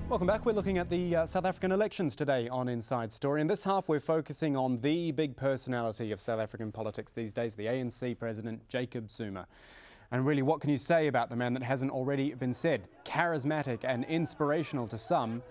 Welcome back. We're looking at the South African elections today on Inside Story. In this half, we're focusing on the big personality of South African politics these days, the ANC President Jacob Zuma. And really, what can you say about the man that hasn't already been said? Charismatic and inspirational to some,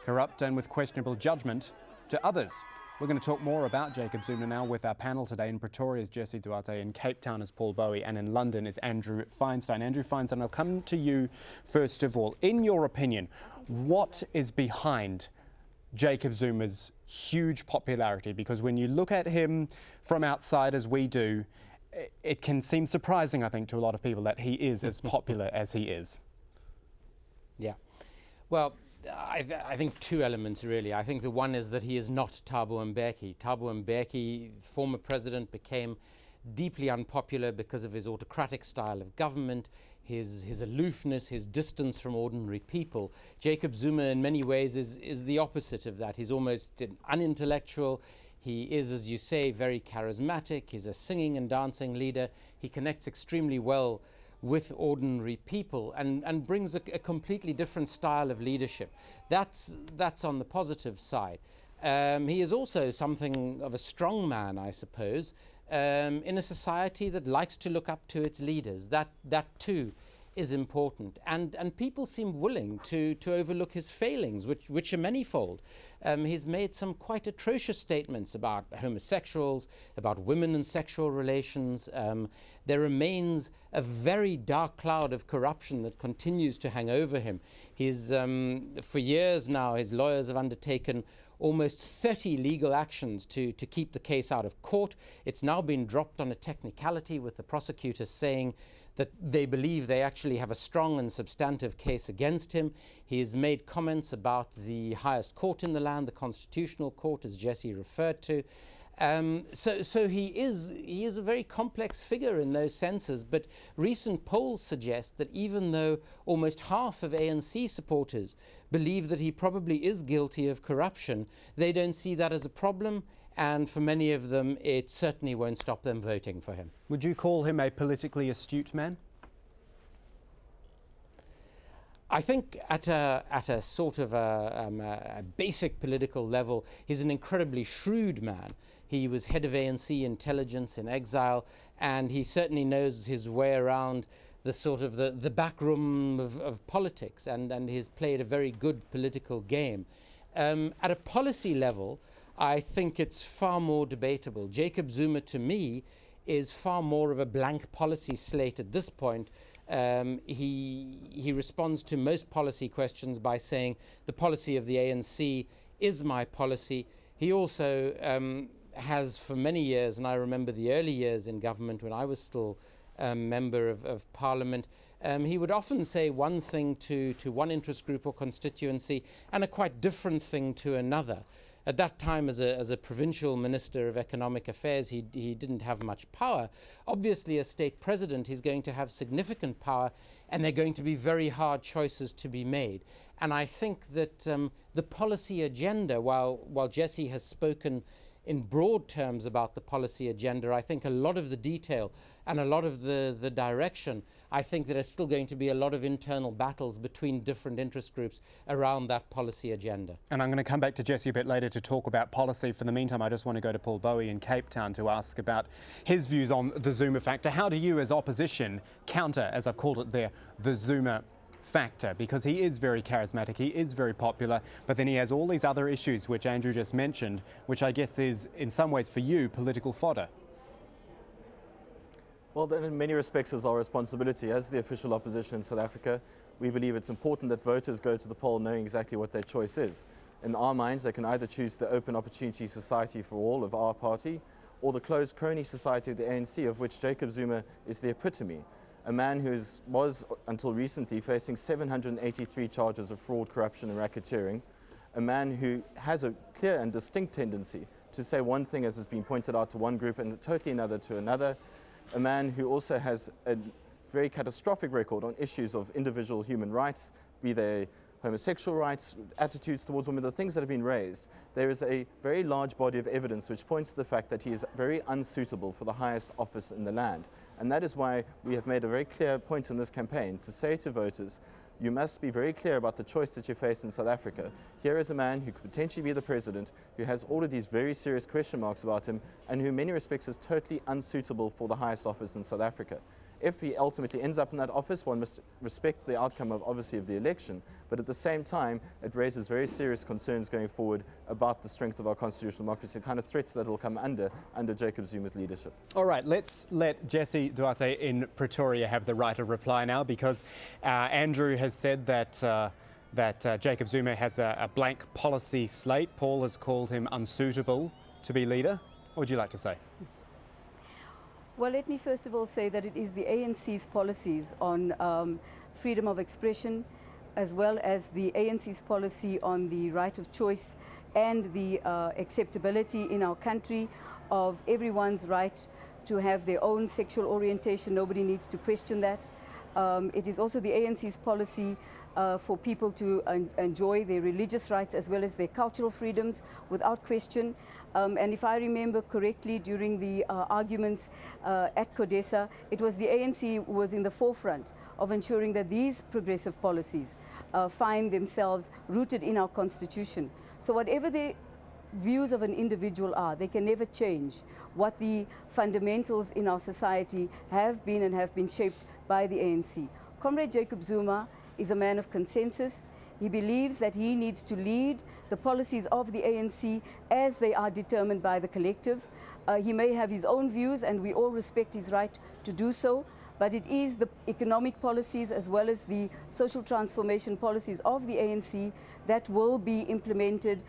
corrupt and with questionable judgment to others. We're going to talk more about Jacob Zuma now with our panel today. In Pretoria is Jesse Duarte, in Cape Town is Paul Bowie, and in London is Andrew Feinstein. Andrew Feinstein, I'll come to you first of all. In your opinion, what is behind Jacob Zuma's huge popularity? Because when you look at him from outside, as we do, it can seem surprising, I think, to a lot of people that he is as popular as he is. Yeah. Well, I think two elements, really. I think the one is that he is not Thabo Mbeki. Thabo Mbeki, former president, became deeply unpopular because of his autocratic style of government, his aloofness, his distance from ordinary people. Jacob Zuma, in many ways, is the opposite of that. He's almost an unintellectual. He is, as you say, very charismatic. He's a singing and dancing leader. He connects extremely well with ordinary people and brings a completely different style of leadership. That's on the positive side. He is also something of a strong man, I suppose, in a society that likes to look up to its leaders. That too is important, and people seem willing to overlook his failings, which are manifold. He's made some quite atrocious statements about homosexuals, about women and sexual relations. There remains a very dark cloud of corruption that continues to hang over him. For years now, his lawyers have undertaken almost 30 legal actions to keep the case out of court. It's now been dropped on a technicality, with the prosecutors saying that they believe they actually have a strong and substantive case against him. He has made comments about the highest court in the land, the Constitutional Court, as Jesse referred to. So he is a very complex figure in those senses, but recent polls suggest that even though almost half of ANC supporters believe that he probably is guilty of corruption, they don't see that as a problem, and for many of them it certainly won't stop them voting for him. Would you call him a politically astute man? I think at a sort of a basic political level, he's an incredibly shrewd man. He was head of ANC intelligence in exile, and he certainly knows his way around the sort of the back room of politics, and he's played a very good political game. At a policy level, I think it's far more debatable. Jacob Zuma, to me, is far more of a blank policy slate at this point. He responds to most policy questions by saying the policy of the ANC is my policy. He also has for many years, and I remember the early years in government when I was still a member of parliament, he would often say one thing to one interest group or constituency and a quite different thing to another. At that time, as a provincial minister of economic affairs, he didn't have much power. Obviously, as state president, he's going to have significant power, and they're going to be very hard choices to be made. And I think that the policy agenda, while Jesse has spoken in broad terms about the policy agenda, I think a lot of the detail and a lot of the direction, I think there's still going to be a lot of internal battles between different interest groups around that policy agenda. And I'm going to come back to Jesse a bit later to talk about policy. For the meantime, I just want to go to Paul Bowie in Cape Town to ask about his views on the Zuma factor. How do you, as opposition, counter, as I've called it there, the Zuma factor? Because he is very charismatic, he is very popular, but then he has all these other issues which Andrew just mentioned, which I guess is, in some ways for you, political fodder. Well, then in many respects is our responsibility as the official opposition in South Africa. We believe it's important that voters go to the poll knowing exactly what their choice is. In our minds, they can either choose the open opportunity society for all of our party, or the closed crony society of the ANC, of which Jacob Zuma is the epitome. A man who was, until recently, facing 783 charges of fraud, corruption and racketeering. A man who has a clear and distinct tendency to say one thing, as has been pointed out, to one group and totally another to another. A man who also has a very catastrophic record on issues of individual human rights, be they homosexual rights, attitudes towards women, the things that have been raised. There is a very large body of evidence which points to the fact that he is very unsuitable for the highest office in the land. And that is why we have made a very clear point in this campaign to say to voters, you must be very clear about the choice that you face in South Africa. Here is a man who could potentially be the president, who has all of these very serious question marks about him, and who in many respects is totally unsuitable for the highest office in South Africa. If he ultimately ends up in that office, one must respect the outcome of, obviously, of the election, but at the same time, it raises very serious concerns going forward about the strength of our constitutional democracy, the kind of threats that will come under Jacob Zuma's leadership. All right, let's let Jesse Duarte in Pretoria have the right of reply now, because Andrew has said that Jacob Zuma has a blank policy slate. Paul has called him unsuitable to be leader. What would you like to say? Well, let me first of all say that it is the ANC's policies on freedom of expression, as well as the ANC's policy on the right of choice and the acceptability in our country of everyone's right to have their own sexual orientation. Nobody needs to question that. It is also the ANC's policy for people to enjoy their religious rights as well as their cultural freedoms without question. And if I remember correctly, during the arguments at CODESA, it was the ANC who was in the forefront of ensuring that these progressive policies find themselves rooted in our Constitution. So whatever the views of an individual are, they can never change what the fundamentals in our society have been and have been shaped by the ANC. Comrade Jacob Zuma is a man of consensus. He believes that he needs to lead the policies of the ANC as they are determined by the collective. He may have his own views, and we all respect his right to do so, but it is the economic policies as well as the social transformation policies of the ANC that will be implemented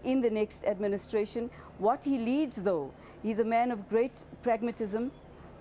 in the next administration. What he leads, though, he's a man of great pragmatism.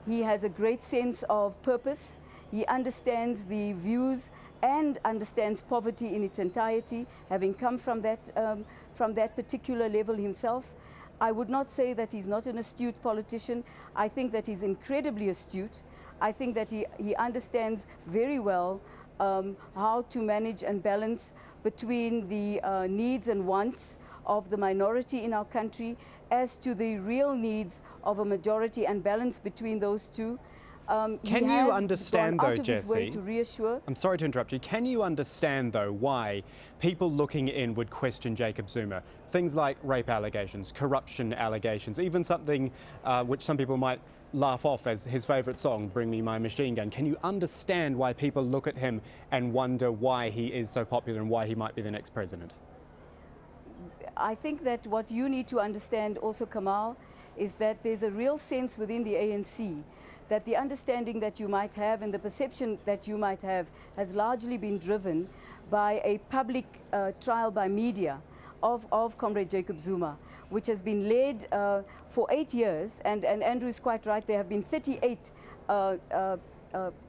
He has a great sense of purpose. He understands the views and understands poverty in its entirety, having come from that particular level himself. I would not say that he's not an astute politician. I think that he's incredibly astute. I think that he understands very well how to manage and balance between the needs and wants of the minority in our country as to the real needs of a majority, and balance between those two. Can you understand, though, Jesse? To reassure. I'm sorry to interrupt you. Can you understand, though, why people looking in would question Jacob Zuma? Things like rape allegations, corruption allegations, even something which some people might laugh off as his favourite song, Bring Me My Machine Gun. Can you understand why people look at him and wonder why he is so popular and why he might be the next president? I think that what you need to understand also, Kamal, is that there's a real sense within the ANC that the understanding that you might have and the perception that you might have has largely been driven by a public trial by media of Comrade Jacob Zuma, which has been led for 8 years, and Andrew is quite right, there have been 38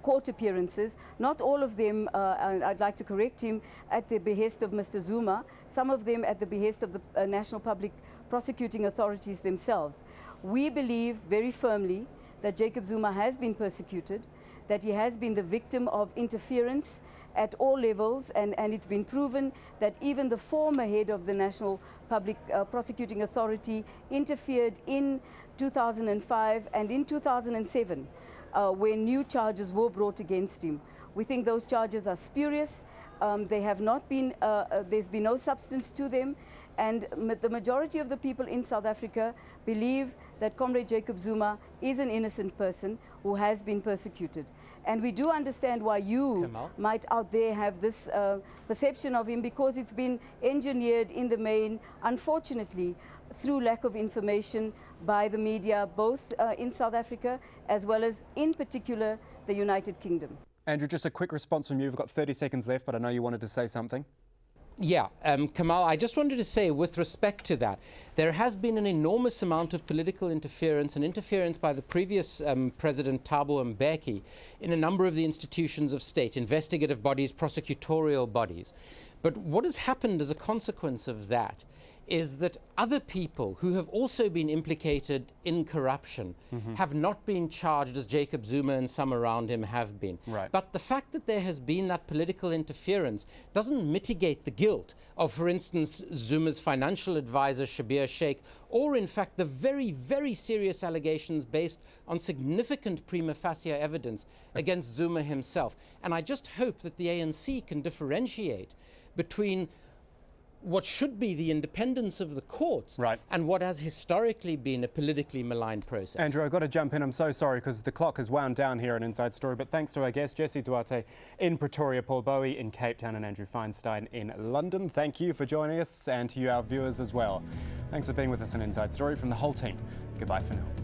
court appearances, not all of them, and I'd like to correct him, at the behest of Mr. Zuma, some of them at the behest of the National Public Prosecuting Authorities themselves. We believe very firmly that Jacob Zuma has been persecuted, that he has been the victim of interference at all levels, and it's been proven that even the former head of the National Public Prosecuting Authority interfered in 2005 and in 2007 when new charges were brought against him. We think those charges are spurious. They have not been, there's been no substance to them, and the majority of the people in South Africa believe that Comrade Jacob Zuma is an innocent person who has been persecuted. And we do understand why you might out there have this perception of him, because it's been engineered in the main, unfortunately, through lack of information by the media, both in South Africa as well as, in particular, the United Kingdom. Andrew, just a quick response from you. We've got 30 seconds left, but I know you wanted to say something. Yeah, Kamal, I just wanted to say, with respect to that, there has been an enormous amount of political interference and interference by the previous President Thabo Mbeki in a number of the institutions of state, investigative bodies, prosecutorial bodies. But what has happened as a consequence of that is that other people who have also been implicated in corruption have not been charged as Jacob Zuma and some around him have been. Right. But the fact that there has been that political interference doesn't mitigate the guilt of, for instance, Zuma's financial advisor, Shabir Sheikh, or in fact the very, very serious allegations based on significant prima facie evidence against Zuma himself. And I just hope that the ANC can differentiate between what should be the independence of the courts and what has historically been a politically maligned process. Andrew, I've got to jump in. I'm so sorry because the clock has wound down here on Inside Story, but thanks to our guests, Jesse Duarte in Pretoria, Paul Bowie in Cape Town and Andrew Feinstein in London. Thank you for joining us, and to you, our viewers, as well. Thanks for being with us on Inside Story. From the whole team, goodbye for now.